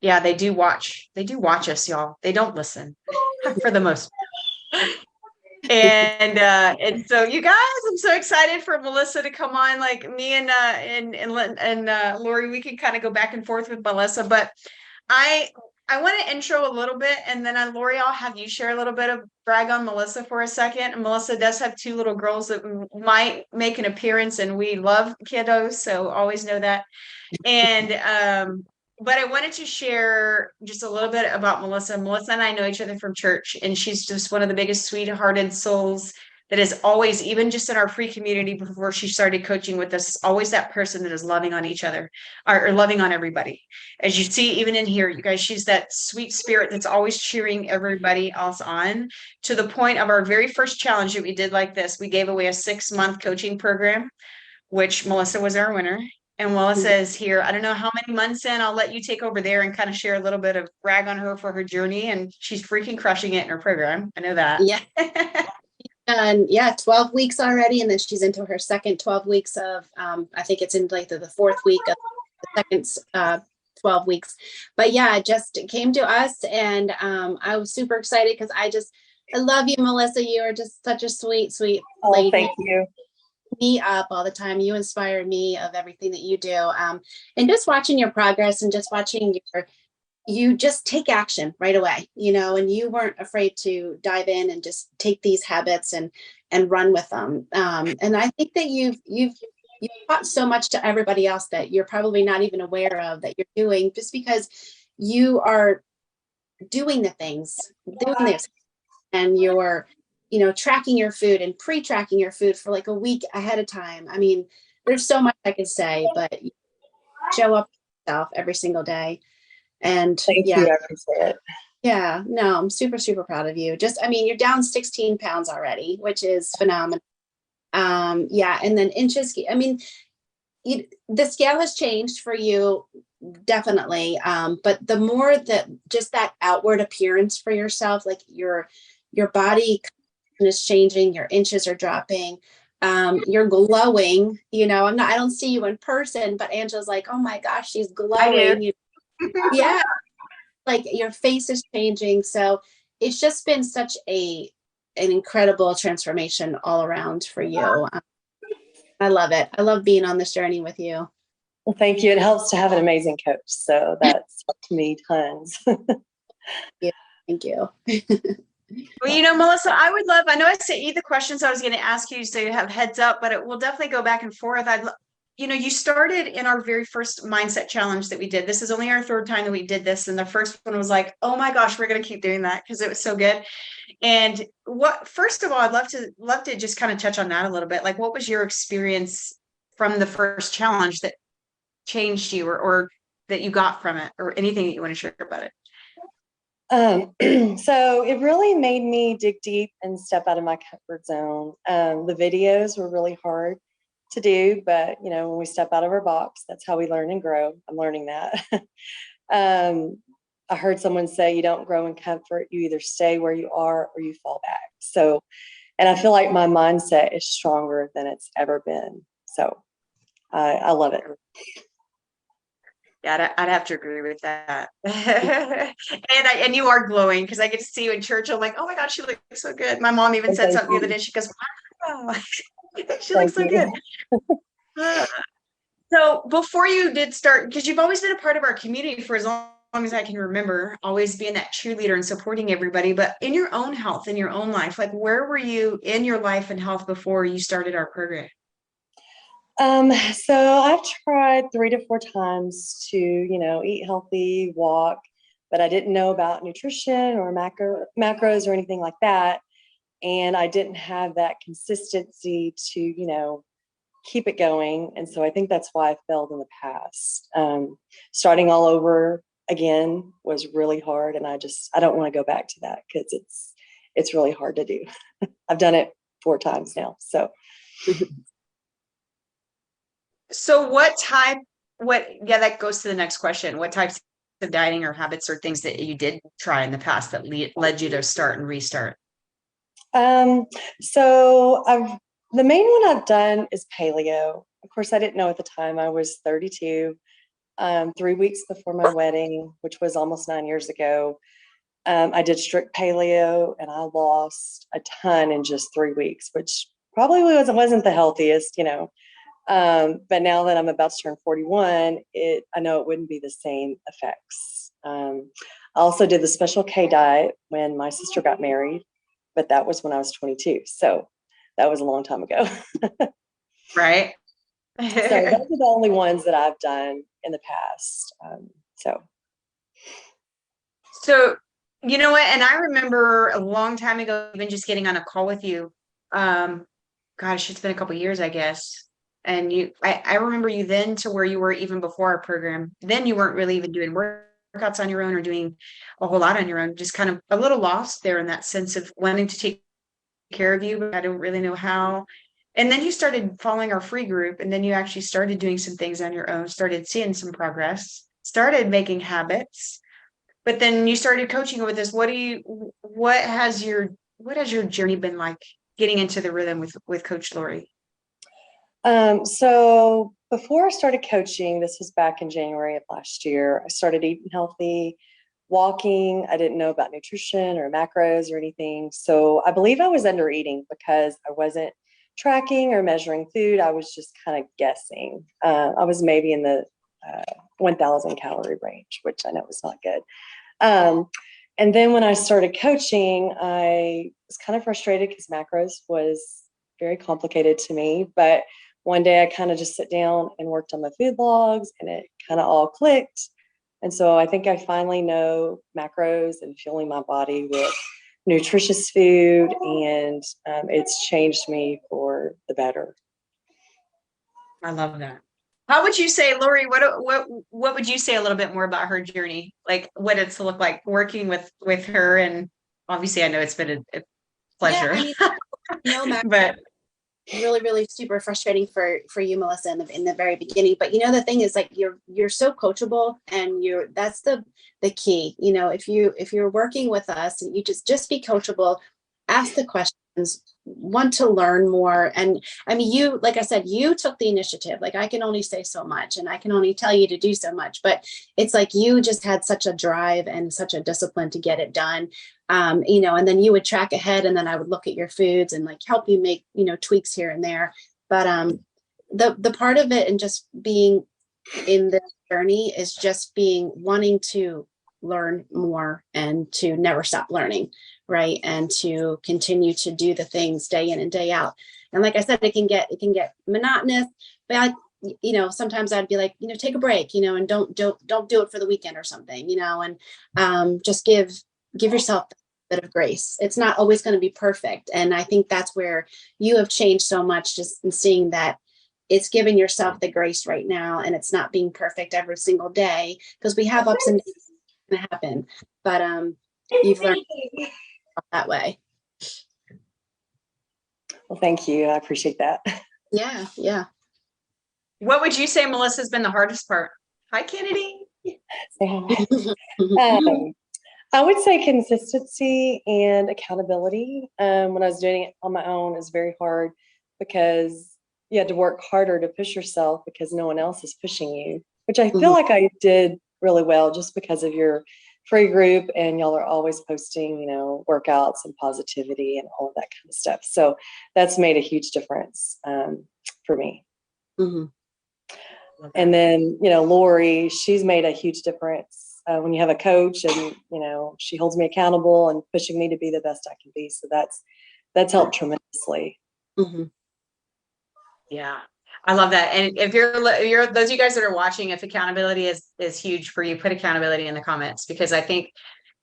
Yeah, they do watch. They do watch us, y'all. They don't listen for the most. And so you guys, I'm so excited for Melissa to come on. Like me and Lori, we can kind of go back and forth with Melissa, but I I want to intro a little bit, and then Lori, I'll have you share a little bit of brag on Melissa for a second. And Melissa does have two little girls that might make an appearance, and we love kiddos, so always know that. And but I wanted to share just a little bit about Melissa. Melissa and I know each other from church, and she's just one of the biggest sweethearted souls that is always, even just in our free community before she started coaching with us, always that person that is loving on each other or loving on everybody. As you see, even in here, you guys, she's that sweet spirit that's always cheering everybody else on, to the point of our very first challenge that we did like this. We gave away a 6-month coaching program, which Melissa was our winner. And Melissa is here. I don't know how many months in. I'll let you take over there and kind of share a little bit of brag on her for her journey. And she's freaking crushing it in her program. I know that. Yeah. And yeah, 12 weeks already. And then she's into her second 12 weeks of, I think it's in like the fourth week of the second 12 weeks. But yeah, it just came to us. And I was super excited because I love you, Melissa. You are just such a sweet, sweet lady. Oh, thank you. Me up all the time. You inspire me of everything that you do. And just watching your progress and just watching you just take action right away, and you weren't afraid to dive in and just take these habits and run with them. And I think that you've taught so much to everybody else that you're probably not even aware of that you're doing, just because you are doing the things, doing this, and you're tracking your food and pre-tracking your food for like a week ahead of time. I mean, there's so much I could say, but you show up yourself every single day. And Thank you. I appreciate it. Yeah, no, I'm super, super proud of you. I mean, you're down 16 pounds already, which is phenomenal. Yeah. And then inches, I mean, the scale has changed for you, definitely. But the more that just that outward appearance for yourself, like your body is changing, your inches are dropping, you're glowing, I don't see you in person, but Angela's like, oh my gosh, she's glowing. Yeah, like your face is changing. So it's just been such an incredible transformation all around for you. I love it. I love being on this journey with you. Well, thank you. It helps to have an amazing coach. So that's helped me tons. Yeah, thank you. Well, Melissa, I know I sent you the questions I was going to ask you, so you have heads up, but it will definitely go back and forth. You started in our very first mindset challenge that we did. This is only our third time that we did this. And the first one was like, oh my gosh, we're going to keep doing that because it was so good. And first of all, I'd love to just kind of touch on that a little bit. Like, what was your experience from the first challenge that changed you or that you got from it, or anything that you want to share about it? So it really made me dig deep and step out of my comfort zone. The videos were really hard to do, but when we step out of our box, that's how we learn and grow. I'm learning that. I heard someone say, you don't grow in comfort. You either stay where you are or you fall back. So, and I feel like my mindset is stronger than it's ever been. So I love it. Yeah, I'd have to agree with that. And you are glowing because I get to see you in church. I'm like, oh my God, she looks so good. My mom even said something the other day. She goes, wow, she looks so good. So before you did start, because you've always been a part of our community for as long as I can remember, always being that cheerleader and supporting everybody, but in your own health, in your own life, like where were you in your life and health before you started our program? So I've tried 3 to 4 times to, eat healthy, walk, but I didn't know about nutrition or macros or anything like that. And I didn't have that consistency to, keep it going. And so I think that's why I failed in the past. Starting all over again was really hard. And I don't want to go back to that because it's really hard to do. I've done it 4 times now. So. So that goes to the next question. What types of dieting or habits or things that you did try in the past that led you to start and restart? So the main one I've done is paleo. Of course, I didn't know at the time. I was 32. 3 weeks before my wedding, which was almost 9 years ago. I did strict paleo and I lost a ton in just 3 weeks, which probably wasn't the healthiest, but now that I'm about to turn 41, I know it wouldn't be the same effects. I also did the Special K diet when my sister got married, but that was when I was 22. So that was a long time ago. Right. So those are the only ones that I've done in the past. So, you know what? And I remember a long time ago, even just getting on a call with you. Gosh, it's been a couple of years, I guess. And I remember you then to where you were even before our program. Then you weren't really even doing workouts on your own or doing a whole lot on your own, just kind of a little lost there in that sense of wanting to take care of you, but I don't really know how. And then you started following our free group, and then you actually started doing some things on your own, started seeing some progress, started making habits. But then you started coaching with us. What has your journey been like getting into the rhythm with Coach Lori? So before I started coaching, this was back in January of last year, I started eating healthy, walking. I didn't know about nutrition or macros or anything. So I believe I was under eating because I wasn't tracking or measuring food. I was just kind of guessing. I was maybe in the 1,000 calorie range, which I know was not good. And then when I started coaching, I was kind of frustrated because macros was very complicated to me. But one day I kind of just sat down and worked on my food logs, and it kind of all clicked. And so I think I finally know macros and fueling my body with nutritious food, and it's changed me for the better. I love that. How would you say, Lori, what would you say a little bit more about her journey? Like what it's looked like working with her? And obviously I know it's been a pleasure. Yeah, I mean, no, but really, really super frustrating for you, Melissa, in the very beginning. But the thing is, like, you're so coachable, and that's the key. If you're working with us, and you just be coachable, ask the questions, want to learn more. And I mean, you, like I said, you took the initiative. Like, I can only say so much, and I can only tell you to do so much, but it's like you just had such a drive and such a discipline to get it done. And then you would track ahead, and then I would look at your foods and like help you make, tweaks here and there. But the part of it and just being in this journey is just wanting to learn more and to never stop learning, right? And to continue to do the things day in and day out. And like I said, it can get monotonous, but sometimes I'd be like, take a break, and don't do it for the weekend or something, and just give yourself a bit of grace. It's not always going to be perfect. And I think that's where you have changed so much, just in seeing that it's giving yourself the grace right now, and it's not being perfect every single day, because we have ups and downs that happen. But you've learned that way. Well, thank you. I appreciate that. Yeah. what would you say, Melissa, has been the hardest part? Hi, Kennedy. I would say consistency and accountability. When I was doing it on my own, is very hard because you had to work harder to push yourself because no one else is pushing you, which I feel like I did really well just because of your free group, and y'all are always posting, workouts and positivity and all of that kind of stuff. So that's made a huge difference for me. Mm-hmm. And then, Lori, she's made a huge difference when you have a coach, and, she holds me accountable and pushing me to be the best I can be. So that's helped tremendously. Mm-hmm. Yeah, I love that. And if you're those of you guys that are watching, if accountability is huge for you, put accountability in the comments, because I think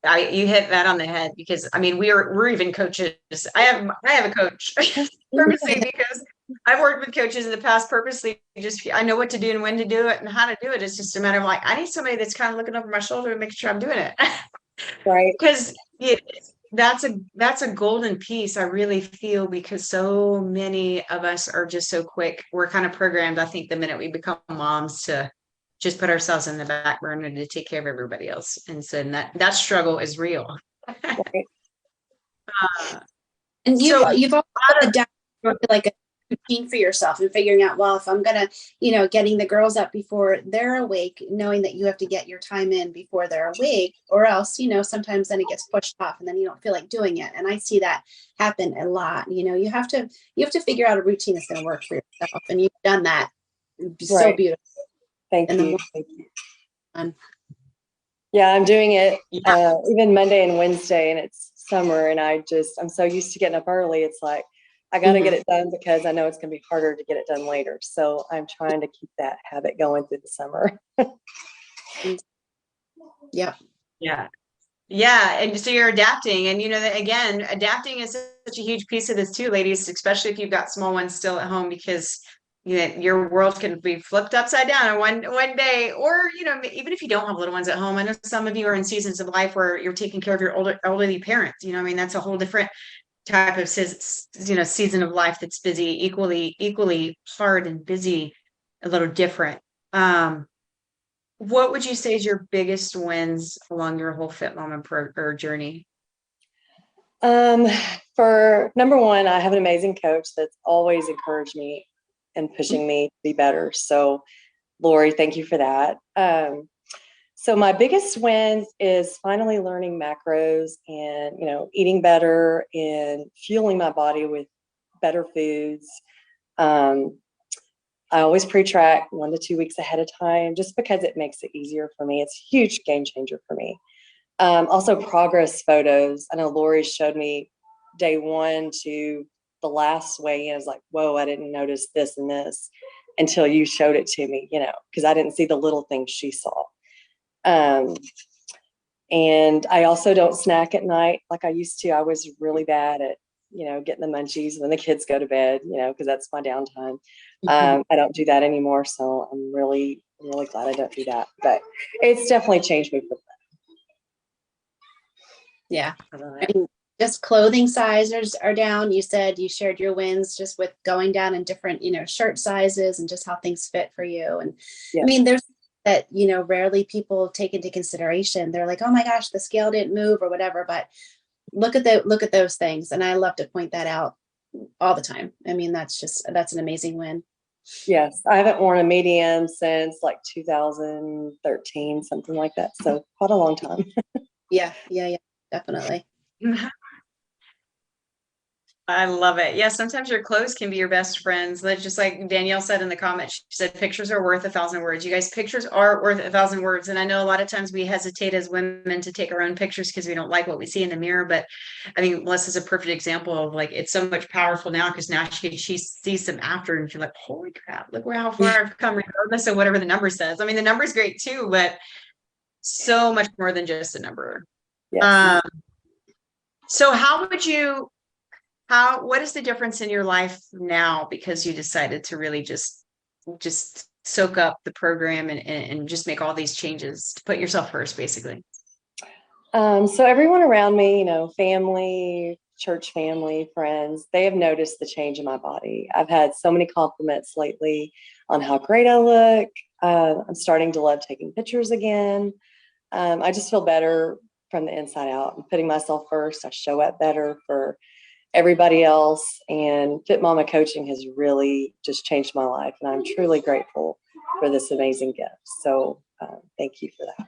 you hit that on the head. Because I mean, we're even coaches. I have a coach purposely because I've worked with coaches in the past purposely. Just I know what to do and when to do it and how to do it. It's just a matter of like, I need somebody that's kind of looking over my shoulder and making sure I'm doing it. Right. Because that's a golden piece, I really feel, because so many of us are just so quick. We're kind of programmed, I think, the minute we become moms to just put ourselves in the back burner to take care of everybody else. And so that struggle is real. And you've also adapted like routine for yourself and figuring out, well, if I'm gonna, getting the girls up before they're awake, knowing that you have to get your time in before they're awake, or else, sometimes then it gets pushed off and then you don't feel like doing it. And I see that happen a lot. You have to figure out a routine that's going to work for yourself, and you've done that so Right. beautiful. Thank And the you. more Thank you. fun. Yeah, I'm doing it even Monday and Wednesday, and it's summer, and I'm so used to getting up early. It's like I got to get it done because I know it's going to be harder to get it done later. So I'm trying to keep that habit going through the summer. Yeah. Yeah. Yeah. And so you're adapting. And that again, adapting is such a huge piece of this too, ladies, especially if you've got small ones still at home, because your world can be flipped upside down in one day. Or, even if you don't have little ones at home, I know some of you are in seasons of life where you're taking care of your elderly parents. That's a whole different type of season of life that's busy, equally hard and busy, a little different. What would you say is your biggest wins along your whole FitMama journey? For number one, I have an amazing coach that's always encouraged me and pushing me to be better. So Lori, thank you for that. So my biggest wins is finally learning macros and, eating better and fueling my body with better foods. I always pre-track 1 to 2 weeks ahead of time, just because it makes it easier for me. It's a huge game changer for me. Also progress photos. I know Lori showed me day 1 to the last weigh-in. I was like, whoa, I didn't notice this and this until you showed it to me, because I didn't see the little things she saw. And I also don't snack at night like I used to. I was really bad at, getting the munchies when the kids go to bed, because that's my downtime. I don't do that anymore. So I'm really, really glad I don't do that. But it's definitely changed me for the Yeah. Just clothing sizes are down. You said you shared your wins just with going down in different, shirt sizes and just how things fit for you. And Yeah. I mean, there's that, rarely people take into consideration. They're like, oh my gosh, the scale didn't move or whatever. But look at those things. And I love to point that out all the time. I mean, that's an amazing win. Yes. I haven't worn a medium since like 2013, something like that. So quite a long time. Yeah. Definitely. I love it. Yeah, sometimes your clothes can be your best friends. That's just like Danielle said in the comments. She said, pictures are worth 1,000 words. You guys, pictures are worth 1,000 words. And I know a lot of times we hesitate as women to take our own pictures because we don't like what we see in the mirror. But I mean, Melissa's a perfect example of like, it's so much powerful now because now she sees them after and she's like, holy crap, look how far I've come regardless of whatever the number says. I mean, the number's great too, but so much more than just a number. Yes. So what is the difference in your life now because you decided to really just soak up the program and just make all these changes to put yourself first, basically? So everyone around me, family, church family, friends, they have noticed the change in my body. I've had so many compliments lately on how great I look. I'm starting to love taking pictures again. I just feel better from the inside out. I'm putting myself first. I show up better for everybody else, and FitMama coaching has really just changed my life, and I'm truly grateful for this amazing gift. So thank you for that.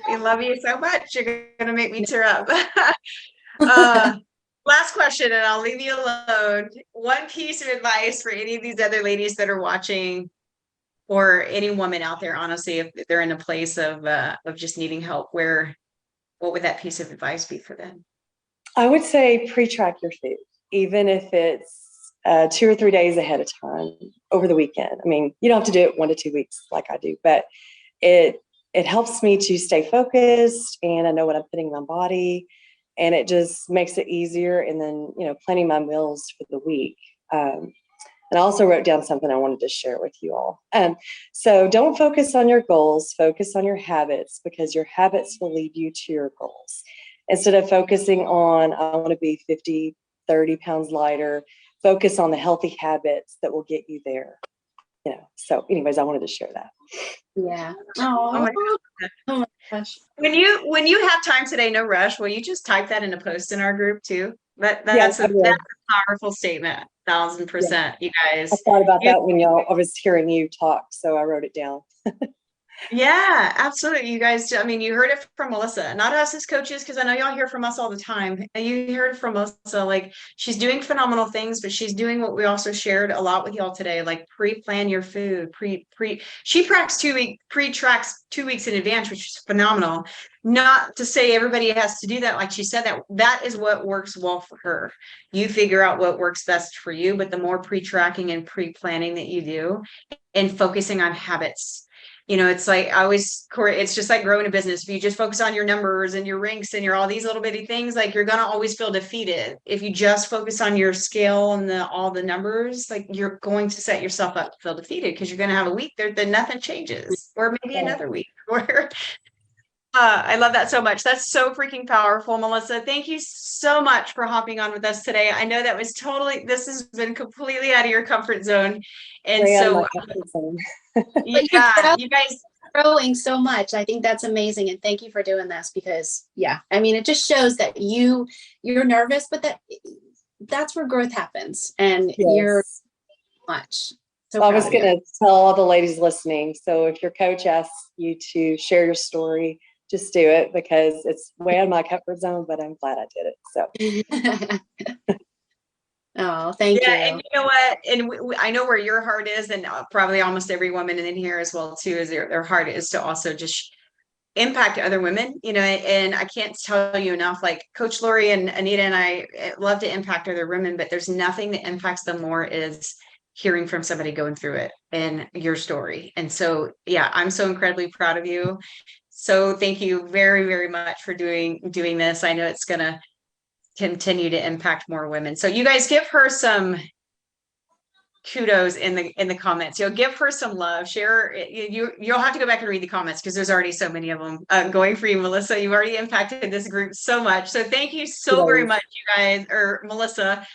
We love you so much. You're gonna make me tear up. Last question, and I'll leave you alone. One piece of advice for any of these other ladies that are watching, or any woman out there, honestly, if they're in a place of just needing help, what would that piece of advice be for them? I would say pre-track your food, even if it's 2 or 3 days ahead of time over the weekend. I mean, you don't have to do it 1 to 2 weeks like I do, but it helps me to stay focused, and I know what I'm putting in my body, and it just makes it easier. And then, planning my meals for the week. And I also wrote down something I wanted to share with you all. So don't focus on your goals, focus on your habits, because your habits will lead you to your goals. Instead of focusing on, I want to be 50, 30 pounds lighter, focus on the healthy habits that will get you there. So anyways, I wanted to share that. Yeah. Oh my gosh. When you have time today, no rush, will you just type that in a post in our group too? That's a powerful statement. 1,000%, you guys. I thought about that when I was hearing you talk, so I wrote it down. Yeah, absolutely. You guys, I mean, you heard it from Melissa, not us as coaches, because I know y'all hear from us all the time. And you heard it from Melissa, like she's doing phenomenal things, but she's doing what we also shared a lot with y'all today, like pre-plan your food, she pre-tracks 2 weeks in advance, which is phenomenal. Not to say everybody has to do that. Like she said, that is what works well for her. You figure out what works best for you, but the more pre-tracking and pre-planning that you do and focusing on habits. It's like I always, Corey, it's just like growing a business. If you just focus on your numbers and your ranks and your all these little bitty things, like you're gonna always feel defeated. If you just focus on your scale and all the numbers, like you're going to set yourself up to feel defeated because you're gonna have a week there that nothing changes, or maybe another week where I love that so much. That's so freaking powerful, Melissa. Thank you so much for hopping on with us today. I know that was this has been completely out of your comfort zone. And Way out of so, my comfort zone. yeah, you guys, growing so much. I think that's amazing. And thank you for doing this because I mean, it just shows that you're nervous, but that's where growth happens and you're much. So I was going to tell all the ladies listening. So if your coach asks you to share your story, just do it because it's way out of my comfort zone, but I'm glad I did it. So. Oh, thank you. And you know what? And I know where your heart is, and probably almost every woman in here as well too, is their heart is to also just impact other women, and I can't tell you enough, like Coach Lori and Anita and I love to impact other women, but there's nothing that impacts them more is hearing from somebody going through it and your story. And so, I'm so incredibly proud of you. So thank you very, very much for doing this. I know it's going to continue to impact more women. So you guys give her some kudos in the comments. Give her some love. Share you'll have to go back and read the comments because there's already so many of them going for you, Melissa. You've already impacted this group so much. So thank you so very much, you guys, or Melissa.